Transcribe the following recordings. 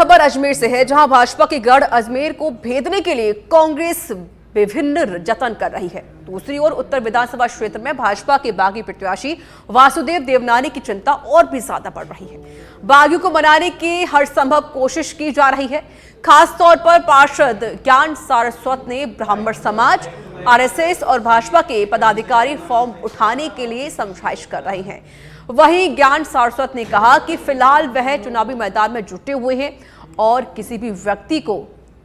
खबर अजमेर से है, जहां भाजपा के गढ़ अजमेर को भेदने के लिए कांग्रेस विभिन्न जतन कर रही है। दूसरी ओर उत्तर विधानसभा क्षेत्र में भाजपा के बागी प्रत्याशी वासुदेव देवनानी की चिंता और भी ज्यादा बढ़ रही है। बागियों को मनाने की हर संभव कोशिश की जा रही है। खास तौर पर पार्षद ज्ञान सारस्वत ने ब्राह्मण समाज, आरएसएस और भाजपा के पदाधिकारी फॉर्म उठाने के लिए समझाइश कर रहे हैं। वहीं ज्ञान सारस्वत ने कहा कि फिलहाल वह चुनावी मैदान में जुटे हुए हैं और किसी भी व्यक्ति को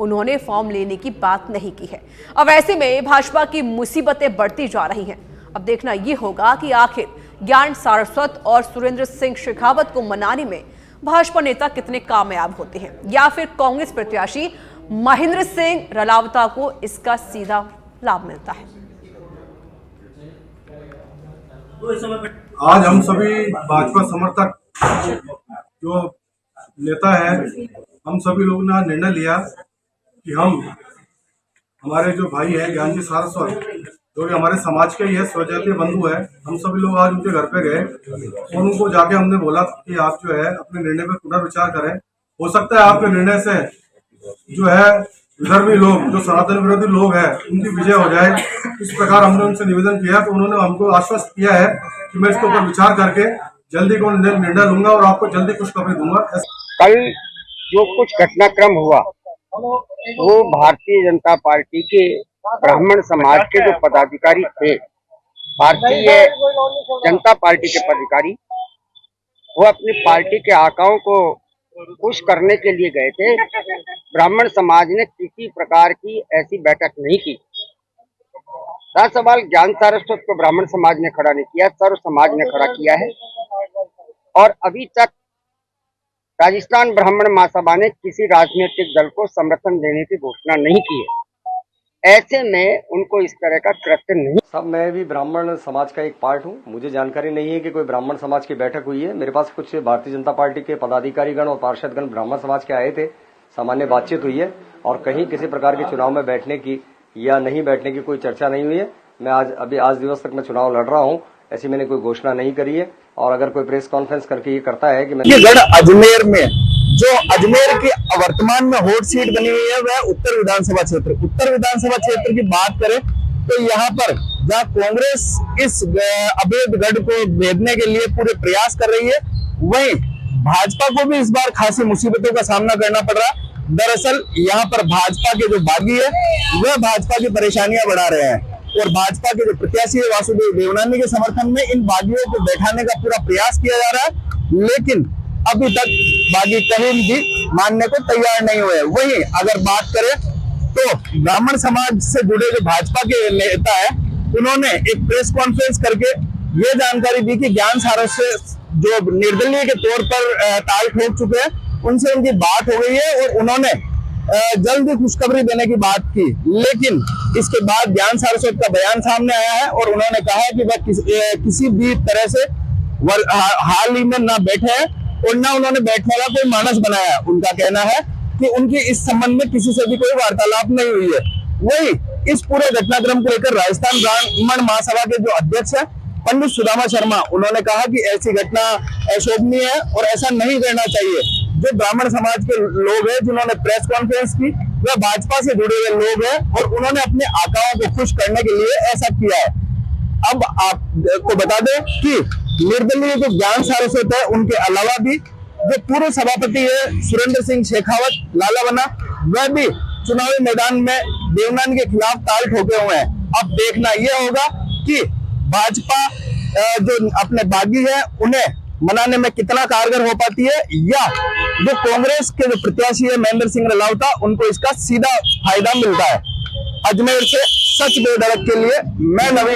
उन्होंने फॉर्म लेने की बात नहीं की है। अब ऐसे में भाजपा की मुसीबतें बढ़ती जा रही हैं। अब देखना यह होगा कि आखिर ज्ञान सारस्वत और सुरेंद्र सिंह शेखावत को मनाने में भाजपा नेता कितने कामयाब होते हैं, या फिर कांग्रेस प्रत्याशी महेंद्र सिंह रलावता को इसका सीधा लाभ मिलता है। आज हम सभी भाजपा समर्थक जो नेता है, हम सभी लोगों ने निर्णय लिया कि हमारे जो भाई है ज्ञान जी सारस्वत, जो कि हमारे समाज के ही है, स्वजातीय बंधु है, हम सभी लोग आज उनके घर पे गए और उनको जाके हमने बोला कि आप जो है अपने निर्णय पर पुनर्विचार करें। हो सकता है आपके निर्णय से जो है विधर्मी लोग, जो सनातन विरोधी लोग हैं, उनकी विजय हो जाए। इस प्रकार हमने उनसे निवेदन किया, तो उन्होंने हमको आश्वस्त किया है कि मैं इसके ऊपर विचार करके जल्दी को निर्णय लूंगा और आपको जल्दी खुशखबरी दूंगा। कल जो कुछ घटनाक्रम हुआ वो भारतीय जनता पार्टी के ब्राह्मण समाज के जो पदाधिकारी थे, भारतीय जनता पार्टी के पदाधिकारी, वो अपनी पार्टी के आकाओं को खुश करने के लिए गए थे। ब्राह्मण समाज ने किसी प्रकार की ऐसी बैठक नहीं की। सवाल ज्ञान सारस्वत को ब्राह्मण समाज ने खड़ा नहीं किया, सर्व समाज ने खड़ा किया है। और अभी तक राजस्थान ब्राह्मण महासभा ने किसी राजनीतिक दल को समर्थन देने की घोषणा नहीं की है। ऐसे में उनको इस तरह का कृत्य नहीं। सब मैं भी ब्राह्मण समाज का एक पार्ट हूं। मुझे जानकारी नहीं है कि कोई ब्राह्मण समाज की बैठक हुई है। मेरे पास कुछ भारतीय जनता पार्टी के पदाधिकारीगण और पार्षदगण ब्राह्मण समाज के आए थे, सामान्य बातचीत हुई है और कहीं किसी प्रकार के चुनाव में बैठने की या नहीं बैठने की कोई चर्चा नहीं हुई है। मैं आज दिवस तक मैं चुनाव लड़ रहा हूं, ऐसी मैंने कोई घोषणा नहीं करी है। और अगर कोई प्रेस कॉन्फ्रेंस करके ये करता है कि मैं गढ़ अजमेर में जो अजमेर की वर्तमान में हॉट सीट बनी हुई है वह उत्तर विधानसभा क्षेत्र। उत्तर विधानसभा क्षेत्र की बात करें तो यहाँ पर जहाँ कांग्रेस इस अवैध गढ़ को भेदने के लिए पूरे प्रयास कर रही है, वहीं भाजपा को भी इस बार खासी मुसीबतों का सामना करना पड़ रहा है। दरअसल यहाँ पर भाजपा के जो बागी है वह भाजपा की परेशानियां बढ़ा रहे हैं और भाजपा के जो प्रत्याशी है वासुदेव देवनानी के समर्थन में इन बागियों को बैठाने का पूरा प्रयास किया जा रहा है, लेकिन अभी तक बागी कहीं भी मानने को तैयार नहीं हुए। वहीं अगर बात करें तो ब्राह्मण समाज से जुड़े जो भाजपा के नेता है, उन्होंने एक प्रेस कॉन्फ्रेंस करके ये जानकारी दी कि ज्ञान सारस्वत जो निर्दलीय के तौर पर ताल ठोक चुके हैं, उनसे उनकी बात हो गई है और उन्होंने जल्दी खुशखबरी देने की बात की। लेकिन इसके बाद ज्ञान सारस्वत का बयान सामने आया है और उन्होंने कहा कि वह किसी भी तरह से हाल ही में ना बैठे हैं और ना उन्होंने बैठने का कोई मानस बनाया है। उनका कहना है कि उनकी इस संबंध में किसी से भी कोई वार्तालाप नहीं हुई है। वही इस पूरे घटनाक्रम को लेकर राजस्थान ब्राह्मण महासभा के जो अध्यक्ष है पंडित सुदामा शर्मा, उन्होंने कहा कि ऐसी घटना अशोभनीय है और ऐसा नहीं करना चाहिए। जो ब्राह्मण समाज के लोग हैं जिन्होंने प्रेस कॉन्फ्रेंस की, वह भाजपा से जुड़े हुए लोग हैं और उन्होंने अपने आकाओं को खुश करने के लिए ऐसा किया है। अब आपको बता दें कि निर्दलीय जो ज्ञान सारस्वत है, उनके अलावा भी जो पूर्व सभापति है सुरेंद्र सिंह शेखावत लालावना, वह भी चुनावी मैदान में देवनानी के खिलाफ ताल ठोके हुए हैं। अब देखना यह होगा कि भाजपा जो अपने बागी है उन्हें मनाने में कितना कारगर हो पाती है, या जो कांग्रेस के जो प्रत्याशी है महेंद्र सिंह रलावता, उनको इसका सीधा फायदा मिलता है। अजमेर से सच बेधड़क के लिए मैं नवीन।